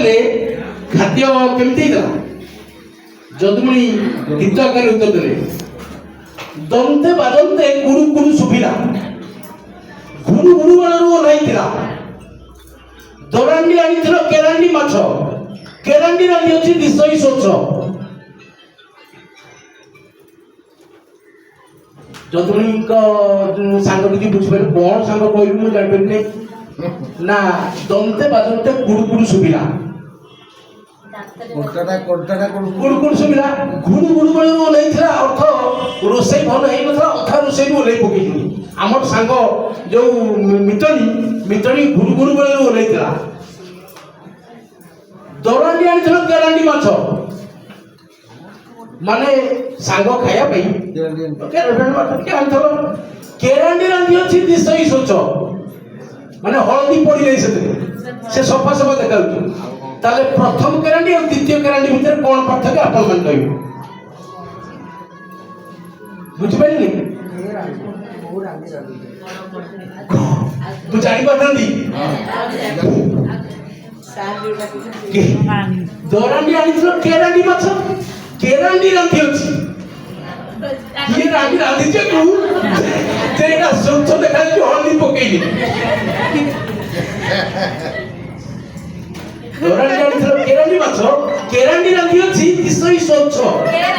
पचारे खाद्य केमती जदुमणि गीत आकार उत्तर देले दंते बाजंते गुरु गुरु सुभिला गुरु गुरु वाला ओह्लाइथिला दरांडी आनिथिलो केरांडी माछ केरांडी रांधी अछि दिसई सोच जदुमणि सांग किसी बुझे कौन सांग कह मुझे जानपरि ना दंते बाजंते गुरु गुरु सुभिला गुड़गुड़ सुविधा गुड़ गुड़ बेलू ओह्लैला अर्थ रोषे भल होता अधा रोषे ओह्लै पकई आम सांग जो मिटनी मिटनी गुड़ गुड़ बेलू ओह्लैला दरांडी आनी केरांडी माछ माने सांग खाया केरांडी रांधी अच्छी दिशई सोच माने हलदी पड़ी जाए से सफा सफा देखा ताले प्रथम केरांडी और द्वितीय केरांडी भितर कौन पार्थक्य आपण मन कहबे बुझ पाइली तू जानि पाथंदी दरांडी आनिथिलो केरांडी माछ केरांडी रांधी अछि ये रांधी रांधी जे तू तेरा सोच देखा कि हल्दी पकेइली दरांडी आनिथिलो केरांडी माछ केरांडी रांधी अछि दिसई सोच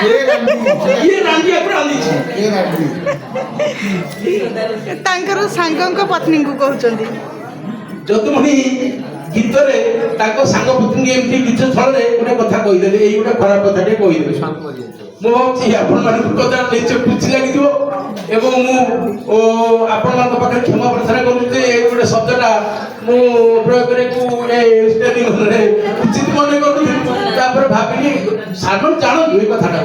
ये रांधी आपर रांधी छी तांकर सांगंक पत्नी को कहउचंदी जदुमणि गीतरे ताको सांग पत्नी एमती गीत छळे गोटे कथा कहि देले एई गोटे खराब कथा टे कहि देले मु भाबछि आपण मानक कथा निश्चय खुशी लागिथिबो एवं मु आपण मानक पाखे क्षमा प्रार्थना करू जे एई गोटे शब्दटा मु प्रयोग करे को ए स्टेडियम रे उचित मने करू तापर भाबिली सानो जानो दुई कथाटा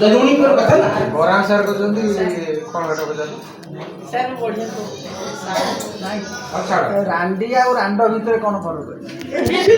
जदुमणि कर कथा ना बरा सर कहउचंदी कोन कथा बजाली सर बढ़िया तो अच्छा रांडी और रांड भितर कौन फरक है?